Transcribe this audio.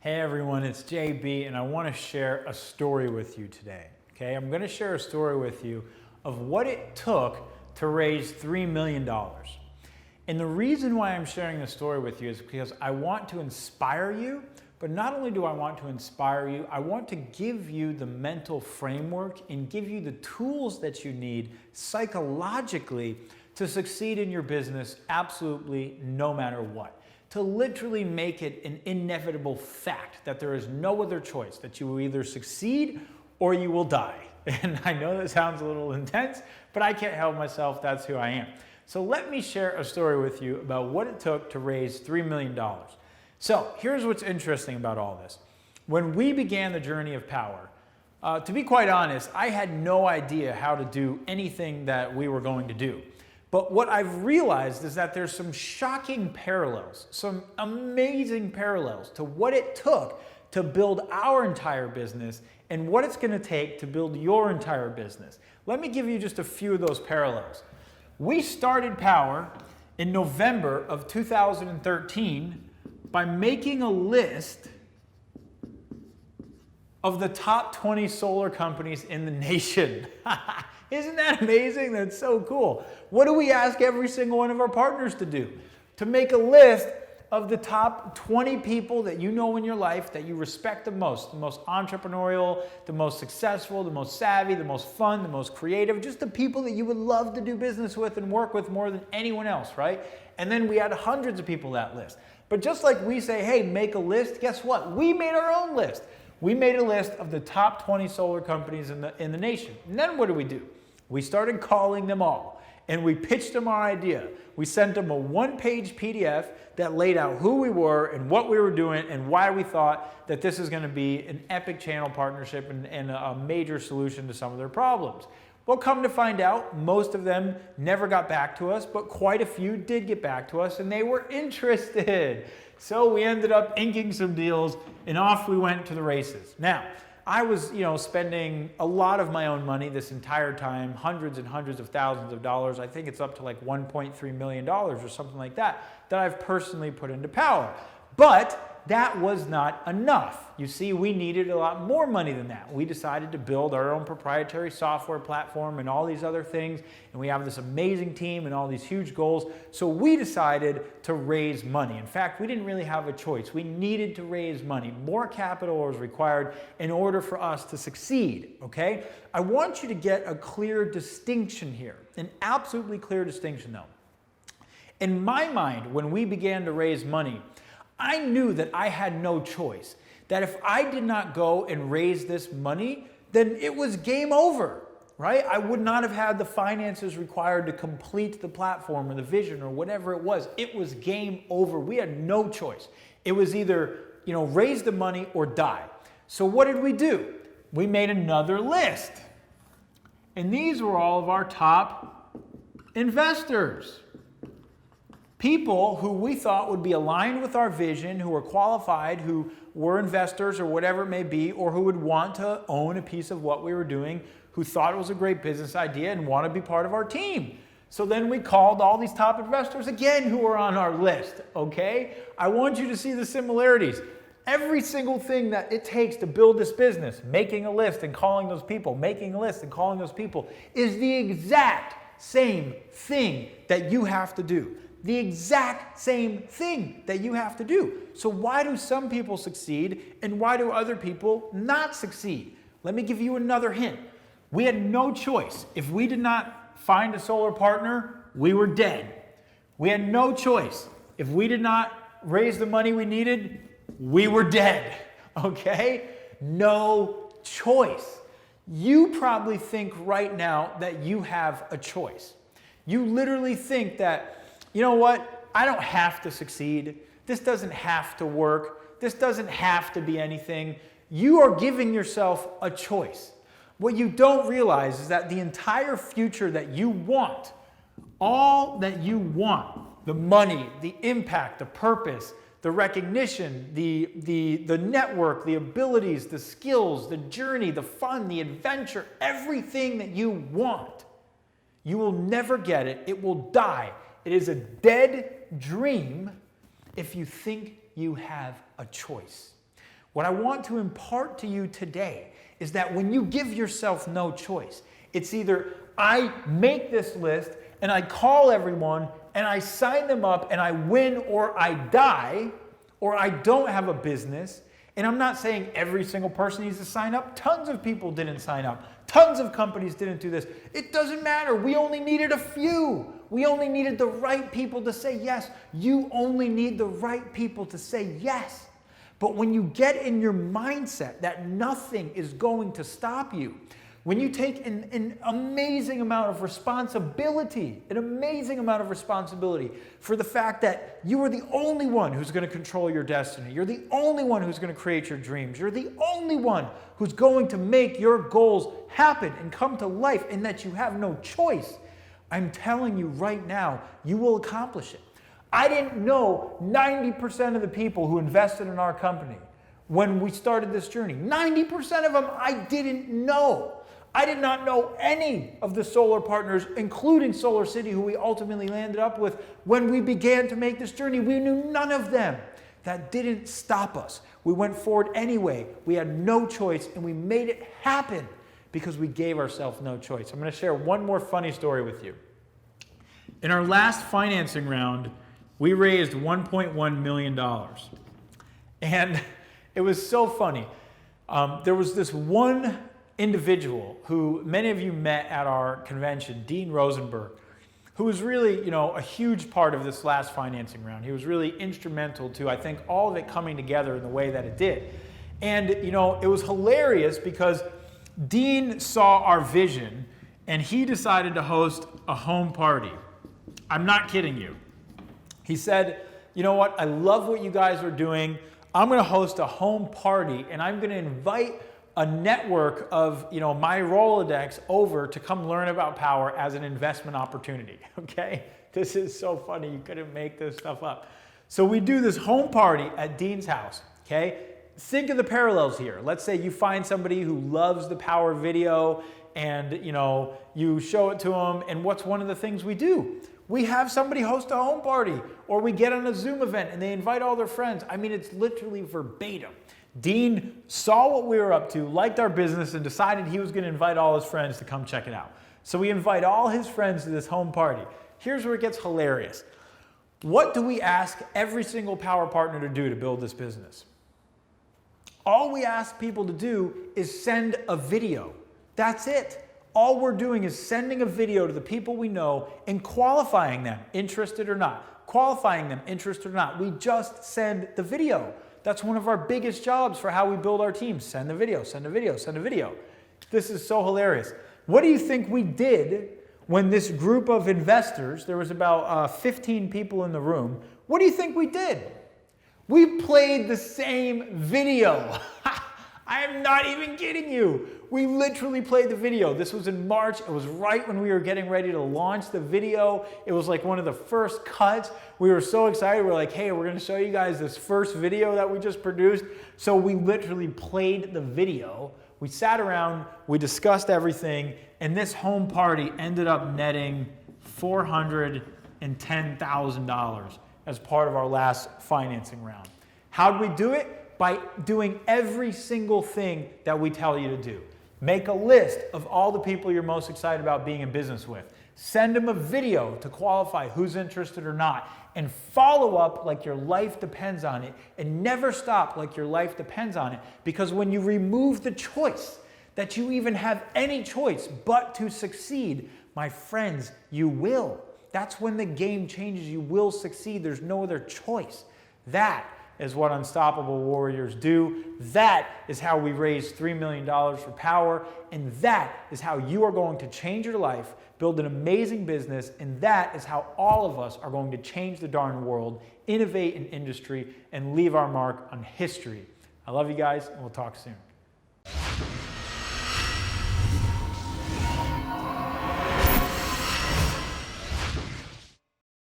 Hey everyone, it's JB and I want to share a story with you today. Okay, I'm going to share a story with you of what it took to raise $3 million. And the reason why I'm sharing this story with you is because I want to inspire you, but not only do I want to inspire you, I want to give you the mental framework and give you the tools that you need psychologically to succeed in your business absolutely no matter what. To literally make it an inevitable fact that there is no other choice, that you will either succeed or you will die. And I know that sounds a little intense, but I can't help myself, that's who I am. So let me share a story with you about what it took to raise $3 million. So here's what's interesting about all this. When we began the journey of Powur, to be quite honest, I had no idea how to do anything that we were going to do. But what I've realized is that there's some shocking parallels, some amazing parallels to what it took to build our entire business and what it's going to take to build your entire business. Let me give you just a few of those parallels. We started Powur in November of 2013 by making a list of the top 20 solar companies in the nation. Isn't that amazing? That's so cool. What do we ask every single one of our partners to do? To make a list of the top 20 people that you know in your life that you respect the most entrepreneurial, the most successful, the most savvy, the most fun, the most creative, just the people that you would love to do business with and work with more than anyone else, right? And then we had hundreds of people that list. But just like we say, hey, make a list, guess what? We made our own list. We made a list of the top 20 solar companies in the nation. And then what do? We started calling them all and we pitched them our idea. We sent them a one-page PDF that laid out who we were and what we were doing and why we thought that this is going to be an epic channel partnership and a major solution to some of their problems. Well, come to find out, most of them never got back to us, but quite a few did get back to us and they were interested. So we ended up inking some deals and off we went to the races. Now, I was, spending a lot of my own money this entire time, hundreds and hundreds of thousands of dollars. I think it's up to like $1.3 million or something like that I've personally put into Powur. But that was not enough. You see, we needed a lot more money than that. We decided to build our own proprietary software platform and all these other things, and we have this amazing team and all these huge goals. So we decided to raise money. In fact, we didn't really have a choice. We needed to raise money. More capital was required in order for us to succeed, okay? I want you to get a clear distinction here, an absolutely clear distinction though. In my mind, when we began to raise money, I knew that I had no choice, that if I did not go and raise this money, then it was game over, right? I would not have had the finances required to complete the platform or the vision or whatever it was. It was game over. We had no choice. It was either, raise the money or die. So what did we do? We made another list. And these were all of our top investors. People who we thought would be aligned with our vision, who were qualified, who were investors or whatever it may be, or who would want to own a piece of what we were doing, who thought it was a great business idea and want to be part of our team. So then we called all these top investors again who were on our list, okay? I want you to see the similarities. Every single thing that it takes to build this business, making a list and calling those people, making a list and calling those people, is the exact same thing that you have to do. The exact same thing that you have to do. So why do some people succeed and why do other people not succeed? Let me give you another hint. We had no choice. If we did not find a solar partner, we were dead. We had no choice. If we did not raise the money we needed, we were dead. Okay? No choice. You probably think right now that you have a choice. You literally think that, you know what? I don't have to succeed. This doesn't have to work. This doesn't have to be anything. You are giving yourself a choice. What you don't realize is that the entire future that you want, all that you want, the money, the impact, the purpose, the recognition, the network, the abilities, the skills, the journey, the fun, the adventure, everything that you want, you will never get it. It will die. It is a dead dream if you think you have a choice. What I want to impart to you today is that when you give yourself no choice, it's either I make this list and I call everyone and I sign them up and I win, or I die, or I don't have a business. And I'm not saying every single person needs to sign up. Tons of people didn't sign up. Tons of companies didn't do this. It doesn't matter. We only needed a few. We only needed the right people to say yes. You only need the right people to say yes. But when you get in your mindset that nothing is going to stop you, when you take an amazing amount of responsibility, for the fact that you are the only one who's going to control your destiny. You're the only one who's going to create your dreams. You're the only one who's going to make your goals happen and come to life, and that you have no choice. I'm telling you right now, you will accomplish it. I didn't know 90% of the people who invested in our company when we started this journey. 90% of them I didn't know. I did not know any of the solar partners, including Solar City, who we ultimately landed up with when we began to make this journey. We knew none of them. That didn't stop us. We went forward anyway. We had no choice, and we made it happen because we gave ourselves no choice. I'm going to share one more funny story with you. In our last financing round, we raised $1.1 million. And it was so funny. There was this one individual who many of you met at our convention, Dean Rosenberg, who was really, a huge part of this last financing round. He was really instrumental to, I think, all of it coming together in the way that it did. And, it was hilarious because Dean saw our vision and he decided to host a home party. I'm not kidding you. He said, you know what? I love what you guys are doing. I'm going to host a home party, and I'm going to invite a network of, my Rolodex over to come learn about Powur as an investment opportunity. Okay? This is so funny. You couldn't make this stuff up. So we do this home party at Dean's house. Okay? Think of the parallels here. Let's say you find somebody who loves the Powur video, and you show it to them, and what's one of the things we do? We have somebody host a home party, or we get on a Zoom event and they invite all their friends. I mean, it's literally verbatim. Dean saw what we were up to, liked our business, and decided he was going to invite all his friends to come check it out. So we invite all his friends to this home party. Here's where it gets hilarious. What do we ask every single Powur partner to do to build this business? All we ask people to do is send a video. That's it. All we're doing is sending a video to the people we know and qualifying them, interested or not. Qualifying them, interested or not. We just send the video. That's one of our biggest jobs for how we build our teams. Send the video, send a video, send a video. This is so hilarious. What do you think we did when this group of investors, there was about 15 people in the room, what do you think we did? We played the same video. I am not even kidding you. We literally played the video. This was in March. It was right when we were getting ready to launch the video. It was like one of the first cuts. We were so excited. We're like, hey, we're going to show you guys this first video that we just produced. So we literally played the video. We sat around, we discussed everything, and this home party ended up netting $410,000 as part of our last financing round. How did we do it? By doing every single thing that we tell you to do. Make a list of all the people you're most excited about being in business with. Send them a video to qualify who's interested or not. And follow up like your life depends on it. And never stop like your life depends on it. Because when you remove the choice, that you even have any choice but to succeed, my friends, you will. That's when the game changes. You will succeed. There's no other choice. That is what unstoppable warriors do. That is how we raised $3 million for Powur. And that is how you are going to change your life, build an amazing business, and that is how all of us are going to change the darn world, innovate in industry, and leave our mark on history. I love you guys, and we'll talk soon.